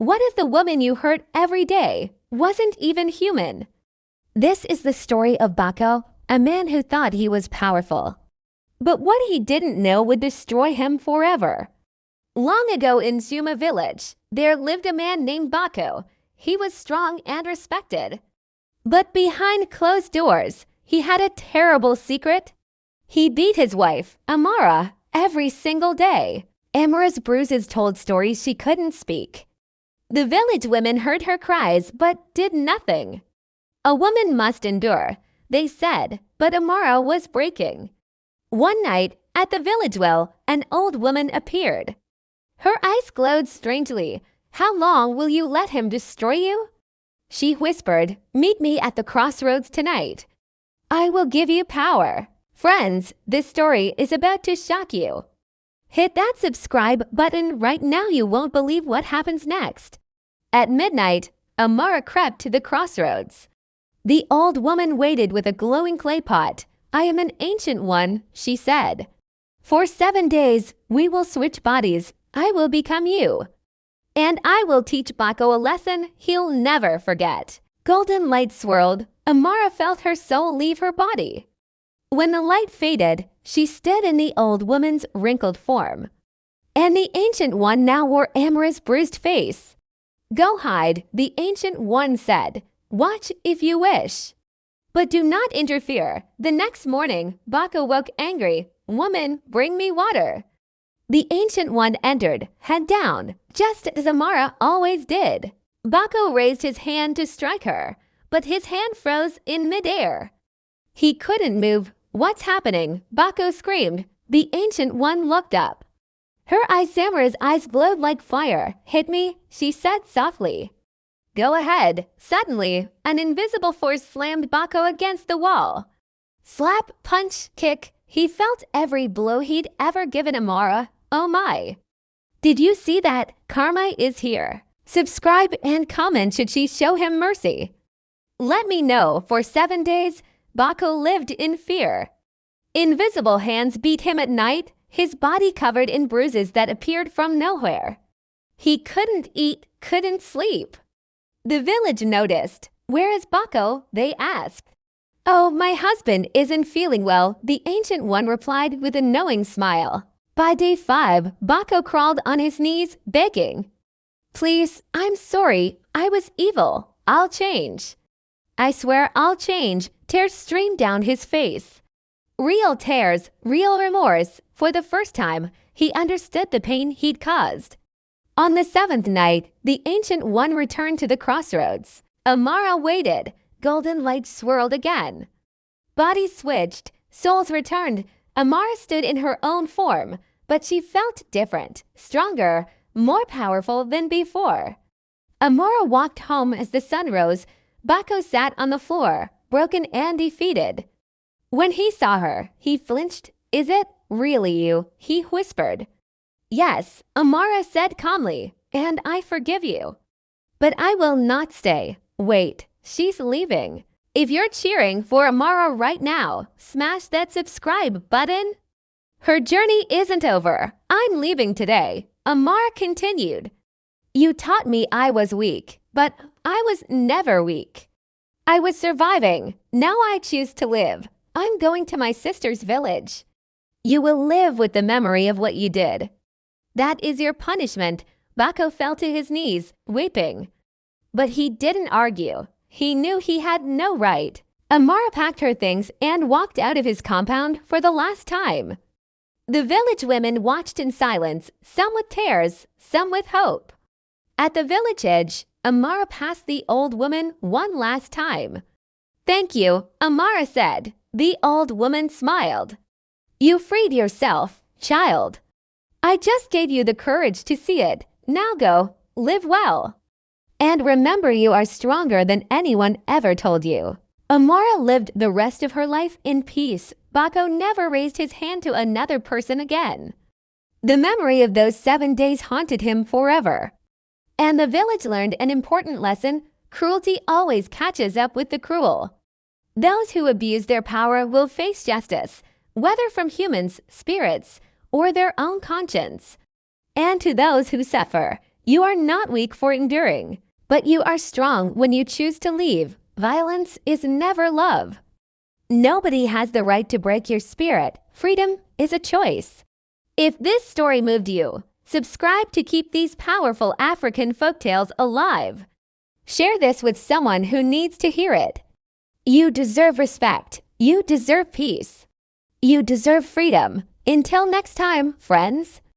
What if the woman you hurt every day wasn't even human? This is the story of Bako, a man who thought he was powerful. But what he didn't know would destroy him forever. Long ago in Suma village, there lived a man named Bako. He was strong and respected. But behind closed doors, he had a terrible secret. He beat his wife, Amara, every single day. Amara's bruises told stories she couldn't speak. The village women heard her cries but did nothing. A woman must endure, they said, but Amara was breaking. One night, at the village well, an old woman appeared. Her eyes glowed strangely. How long will you let him destroy you? She whispered, meet me at the crossroads tonight. I will give you power. Friends, this story is about to shock you. Hit that subscribe button right now. You won't believe what happens next. At midnight, Amara crept to the crossroads. The old woman waited with a glowing clay pot. I am an ancient one, she said. For 7 days, we will switch bodies. I will become you. And I will teach Bako a lesson he'll never forget. Golden light swirled. Amara felt her soul leave her body. When the light faded, she stood in the old woman's wrinkled form. And the ancient one now wore Amara's bruised face. Go hide, the ancient one said. Watch if you wish. But do not interfere. The next morning, Bako woke angry. Woman, bring me water. The ancient one entered, head down, just as Amara always did. Bako raised his hand to strike her, but his hand froze in midair. He couldn't move. What's happening? Bako screamed. The ancient one looked up. Her eyes, Amara's eyes glowed like fire. Hit me, she said softly. Go ahead. Suddenly, an invisible force slammed Bako against the wall. Slap, punch, kick. He felt every blow he'd ever given Amara. Oh my. Did you see that? Karma is here. Subscribe and comment should she show him mercy. Let me know. For 7 days, Bako lived in fear. Invisible hands beat him at night, his body covered in bruises that appeared from nowhere. He couldn't eat, couldn't sleep. The village noticed. Where is Bako? They asked. Oh, my husband isn't feeling well, the ancient one replied with a knowing smile. By day 5, Bako crawled on his knees, begging. Please, I'm sorry, I was evil. I'll change. I swear I'll change. Tears streamed down his face. Real tears, real remorse. For the first time, he understood the pain he'd caused. On the 7th night, the ancient one returned to the crossroads. Amara waited. Golden light swirled again. Bodies switched. Souls returned. Amara stood in her own form, but she felt different, stronger, more powerful than before. Amara walked home as the sun rose. Bako sat on the floor, broken and defeated. When he saw her, he flinched. Is it really you? He whispered. Yes, Amara said calmly, and I forgive you. But I will not stay. Wait, she's leaving. If you're cheering for Amara right now, smash that subscribe button. Her journey isn't over. I'm leaving today. Amara continued. You taught me I was weak, but I was never weak. I was surviving. Now I choose to live. I'm going to my sister's village. You will live with the memory of what you did. That is your punishment. Bako fell to his knees, weeping. But he didn't argue. He knew he had no right. Amara packed her things and walked out of his compound for the last time. The village women watched in silence, some with tears, some with hope. At the village edge, Amara passed the old woman one last time. Thank you, Amara said. The old woman smiled. You freed yourself, child. I just gave you the courage to see it. Now go, live well. And remember, you are stronger than anyone ever told you. Amara lived the rest of her life in peace. Bako never raised his hand to another person again. The memory of those 7 days haunted him forever. And the village learned an important lesson. Cruelty always catches up with the cruel. Those who abuse their power will face justice, whether from humans, spirits, or their own conscience. And to those who suffer, You are not weak for enduring, but you are strong when you choose to leave. Violence is never love. Nobody has the right to break your spirit. Freedom is a choice. If this story moved you, subscribe to keep these powerful African folktales alive. Share this with someone who needs to hear it. You deserve respect. You deserve peace. You deserve freedom. Until next time, friends.